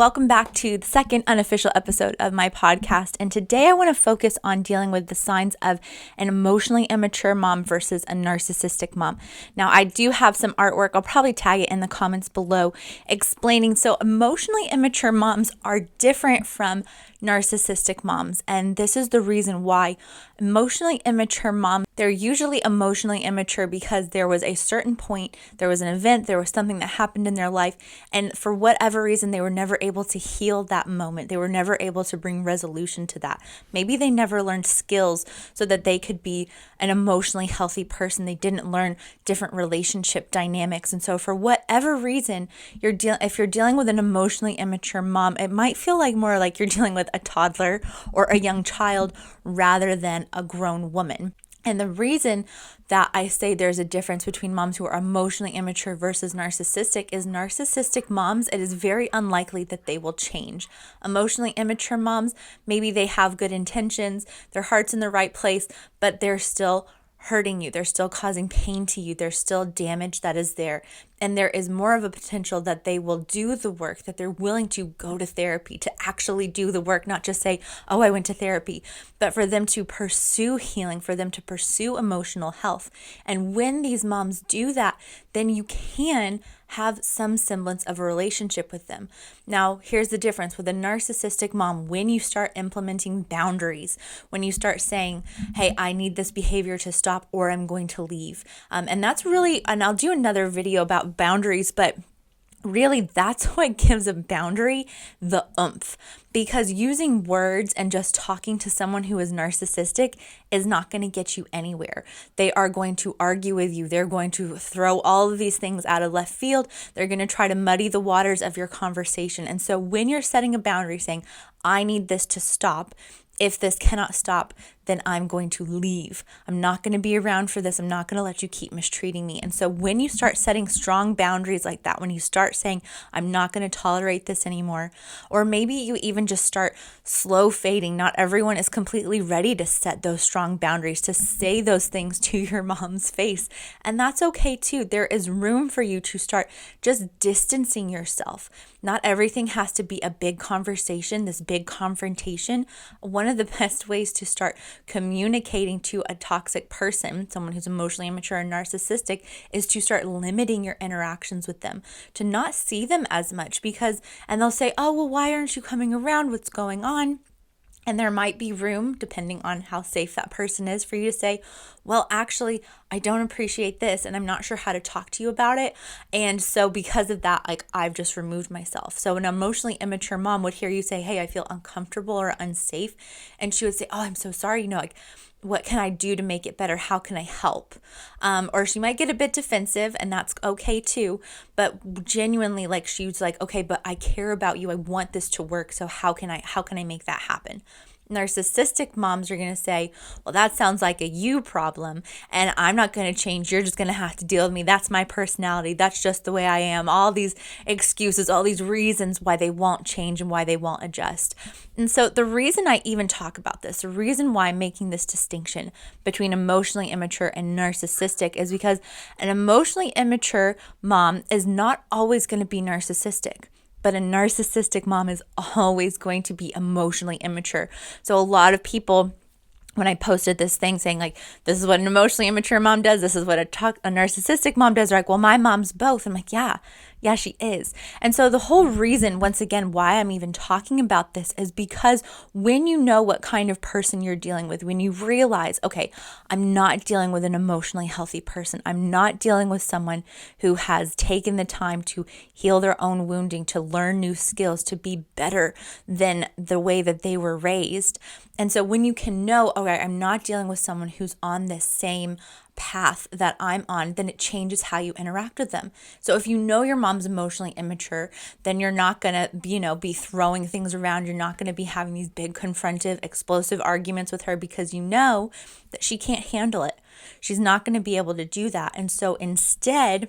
Welcome back to the second unofficial episode of my podcast. And today I want to focus on dealing with the signs of an emotionally immature mom versus a narcissistic mom. Now, I do have some artwork. I'll probably tag it in the comments below explaining. So emotionally immature moms are different from narcissistic moms. And this is the reason why emotionally immature moms, they're usually emotionally immature because there was a certain point, there was an event, there was something that happened in their life. And for whatever reason, they were never able to heal that moment. They were never able to bring resolution to that. Maybe they never learned skills so that they could be an emotionally healthy person. They didn't learn different relationship dynamics. And so for whatever reason, if you're dealing with an emotionally immature mom, it might feel like more like you're dealing with a toddler or a young child rather than a grown woman. And the reason that I say there's a difference between moms who are emotionally immature versus narcissistic is narcissistic moms, it is very unlikely that they will change. Emotionally immature moms, maybe they have good intentions, their heart's in the right place, but they're still hurting you. They're still causing pain to you. There's still damage that is there. And there is more of a potential that they will do the work, that they're willing to go to therapy, to actually do the work, not just say, oh, I went to therapy, but for them to pursue healing, for them to pursue emotional health. And when these moms do that, then you can have some semblance of a relationship with them. Now, here's the difference with a narcissistic mom. When you start implementing boundaries, when you start saying, hey, I need this behavior to stop or I'm going to leave. And that's really, and I'll do another video about boundaries, but really, that's what gives a boundary the oomph, because using words and just talking to someone who is narcissistic is not going to get you anywhere. They are going to argue with you. They're going to throw all of these things out of left field. They're going to try to muddy the waters of your conversation. And so when you're setting a boundary saying, I need this to stop, if this cannot stop, then I'm going to leave. I'm not going to be around for this. I'm not going to let you keep mistreating me. And so when you start setting strong boundaries like that, when you start saying, I'm not going to tolerate this anymore, or maybe you even just start slow fading. Not everyone is completely ready to set those strong boundaries, to say those things to your mom's face. And that's okay too. There is room for you to start just distancing yourself. Not everything has to be a big conversation, this big confrontation. One of the best ways to start communicating to a toxic person, someone who's emotionally immature and narcissistic, is to start limiting your interactions with them, to not see them as much and they'll say, oh, well, why aren't you coming around? What's going on? And there might be room, depending on how safe that person is, for you to say, well, actually, I don't appreciate this and I'm not sure how to talk to you about it. And so because of that, I've just removed myself. So an emotionally immature mom would hear you say, hey, I feel uncomfortable or unsafe. And she would say, oh, I'm so sorry. What can I do to make it better? How can I help? Or she might get a bit defensive, and that's okay too. But genuinely, she was like, okay, but I care about you. I want this to work. So how can I make that happen? Narcissistic moms are going to say, well, that sounds like a you problem and I'm not going to change. You're just going to have to deal with me. That's my personality. That's just the way I am. All these excuses, all these reasons why they won't change and why they won't adjust. And so the reason I even talk about this, the reason why I'm making this distinction between emotionally immature and narcissistic is because an emotionally immature mom is not always going to be narcissistic. But a narcissistic mom is always going to be emotionally immature. So a lot of people, when I posted this thing saying this is what an emotionally immature mom does, this is what a narcissistic mom does, they're like, well, my mom's both. I'm like, yeah, she is. And so the whole reason, once again, why I'm even talking about this is because when you know what kind of person you're dealing with, when you realize, okay, I'm not dealing with an emotionally healthy person. I'm not dealing with someone who has taken the time to heal their own wounding, to learn new skills, to be better than the way that they were raised. And so when you can know, okay, I'm not dealing with someone who's on this same path that I'm on, then it changes how you interact with them. So if you know your mom's emotionally immature, then you're not going to, be throwing things around. You're not going to be having these big confrontive, explosive arguments with her because you know that she can't handle it. She's not going to be able to do that. And so instead,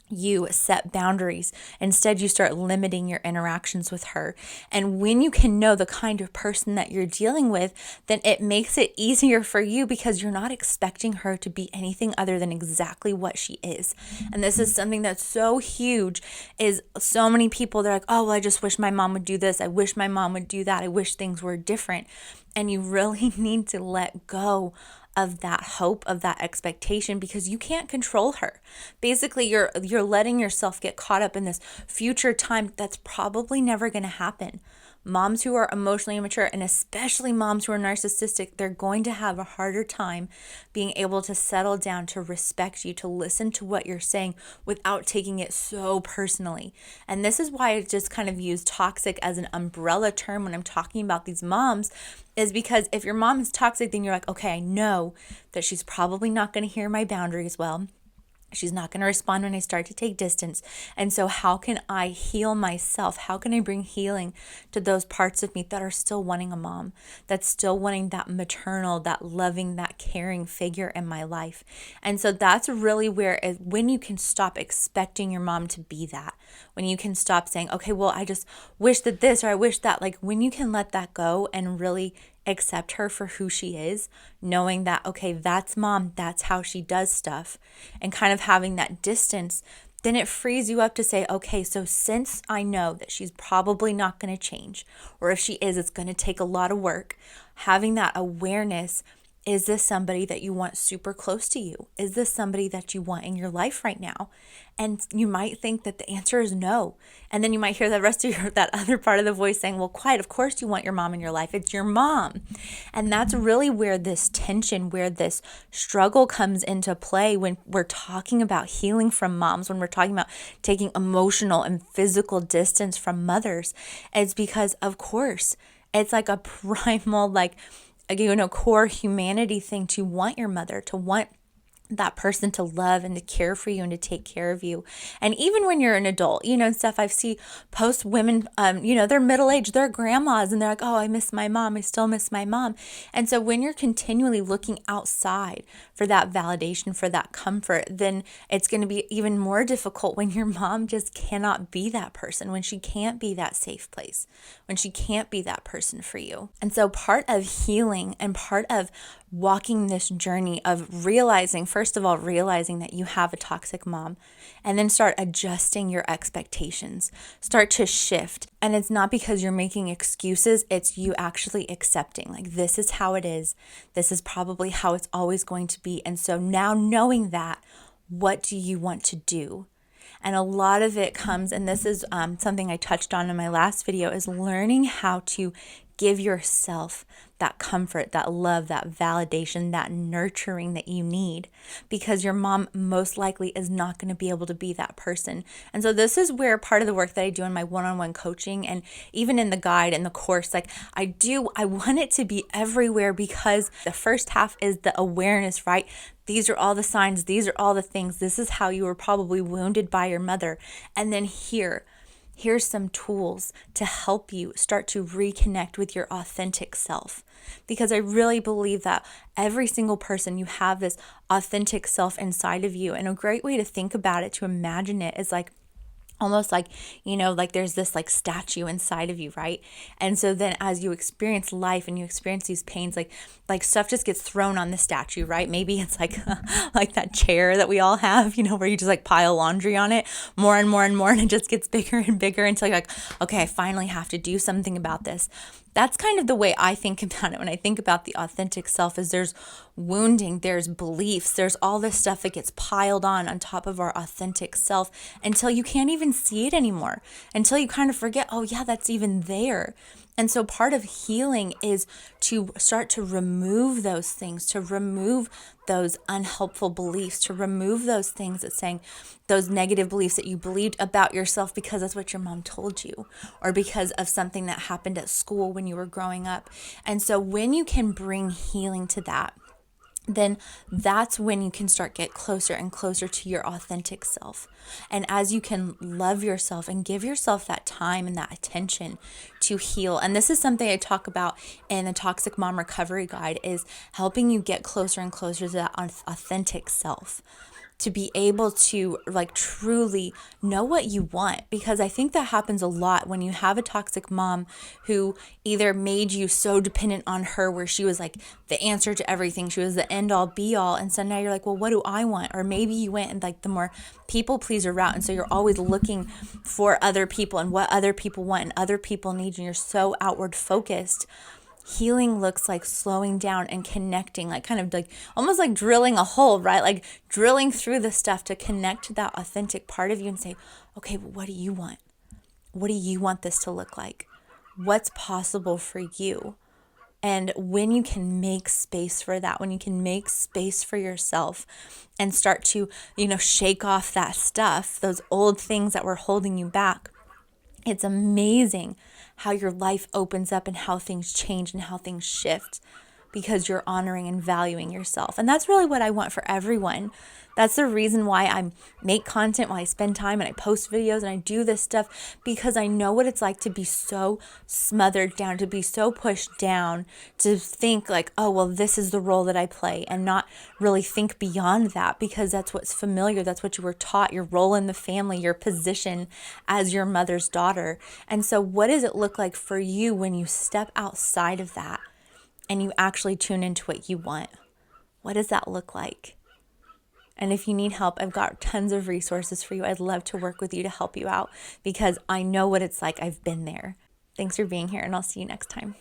you set boundaries. Instead, you start limiting your interactions with her. And when you can know the kind of person that you're dealing with, then it makes it easier for you because you're not expecting her to be anything other than exactly what she is. And this is something that's so huge, is so many people, they're like, oh, well, I just wish my mom would do this. I wish my mom would do that. I wish things were different. And you really need to let go of that hope, of that expectation, because you can't control her. Basically, you're letting yourself get caught up in this future time that's probably never going to happen. Moms who are emotionally immature, and especially moms who are narcissistic, they're going to have a harder time being able to settle down, to respect you, to listen to what you're saying without taking it so personally. And this is why I just kind of use toxic as an umbrella term when I'm talking about these moms, is because if your mom is toxic, then you're like, okay, I know that she's probably not going to hear my boundaries well. She's not going to respond when I start to take distance. And so how can I heal myself? How can I bring healing to those parts of me that are still wanting a mom, that's still wanting that maternal, that loving, that caring figure in my life? And so that's really where, when you can stop expecting your mom to be that, when you can stop saying, okay, well, I just wish that this, or I wish that, like when you can let that go and really accept her for who she is, knowing that, okay, that's mom, that's how she does stuff, and kind of having that distance, then it frees you up to say, okay, so since I know that she's probably not going to change, or if she is, it's going to take a lot of work, having that awareness. Is this somebody that you want super close to you? Is this somebody that you want in your life right now? And you might think that the answer is no. And then you might hear the rest of that other part of the voice saying, well, quiet, of course you want your mom in your life. It's your mom. And that's really where this tension, where this struggle comes into play when we're talking about healing from moms, when we're talking about taking emotional and physical distance from mothers. It's because, of course, it's like a primal, core humanity thing to want your mother, to want that person to love and to care for you and to take care of you. And even when you're an adult, and stuff, I've seen post women, they're middle-aged, they're grandmas, and they're like, oh, I miss my mom. I still miss my mom. And so when you're continually looking outside for that validation, for that comfort, then it's going to be even more difficult when your mom just cannot be that person, when she can't be that safe place, when she can't be that person for you. And so part of healing and part of walking this journey of realizing, first of all, realizing that you have a toxic mom, and then start adjusting your expectations, start to shift. And it's not because you're making excuses, it's you actually accepting, like, this is how it is. This is probably how it's always going to be. And so now, knowing that, what do you want to do? And a lot of it comes, and this is something I touched on in my last video, is learning how to give yourself that comfort, that love, that validation, that nurturing that you need, because your mom most likely is not going to be able to be that person. And so this is where part of the work that I do in my one-on-one coaching, and even in the guide and the course, I want it to be everywhere, because the first half is the awareness, right? These are all the signs. These are all the things. This is how you were probably wounded by your mother. And then here's some tools to help you start to reconnect with your authentic self. Because I really believe that every single person, you have this authentic self inside of you. And a great way to think about it, to imagine it, is almost like there's this statue inside of you, right? And so then as you experience life and you experience these pains, like stuff just gets thrown on the statue, right? Maybe it's like that chair that we all have, where you just pile laundry on it more and more and more, and it just gets bigger and bigger until you're like, okay, I finally have to do something about this. That's kind of the way I think about it when I think about the authentic self. Is there's wounding, there's beliefs, there's all this stuff that gets piled on top of our authentic self until you can't even see it anymore, until you kind of forget, oh yeah, that's even there. And so part of healing is to start to remove those things, to remove those unhelpful beliefs, to remove those things that's saying, those negative beliefs that you believed about yourself because that's what your mom told you, or because of something that happened at school when you were growing up. And so when you can bring healing to that, then that's when you can start get closer and closer to your authentic self. And as you can love yourself and give yourself that time and that attention to heal. And this is something I talk about in the Toxic Mom Recovery Guide, is helping you get closer and closer to that authentic self. to be able to like truly know what you want. Because I think that happens a lot when you have a toxic mom who either made you so dependent on her where she was like the answer to everything, she was the end all be all, and so now you're like, well, what do I want? Or maybe you went in like the more people pleaser route, and so you're always looking for other people and what other people want and other people need, and you're so outward focused. Healing looks like slowing down and connecting, like kind of like almost like drilling a hole, right? Like drilling through the stuff to connect to that authentic part of you and say, okay, well, what do you want? What do you want this to look like? What's possible for you? And when you can make space for that, when you can make space for yourself and start to, shake off that stuff, those old things that were holding you back, it's amazing how your life opens up and how things change and how things shift because you're honoring and valuing yourself. And that's really what I want for everyone. That's the reason why I make content, why I spend time and I post videos and I do this stuff, because I know what it's like to be so smothered down, to be so pushed down, to think like, oh, well, this is the role that I play, and not really think beyond that, because that's what's familiar. That's what you were taught, your role in the family, your position as your mother's daughter. And so what does it look like for you when you step outside of that and you actually tune into what you want? What does that look like? And if you need help, I've got tons of resources for you. I'd love to work with you to help you out because I know what it's like. I've been there. Thanks for being here, and I'll see you next time.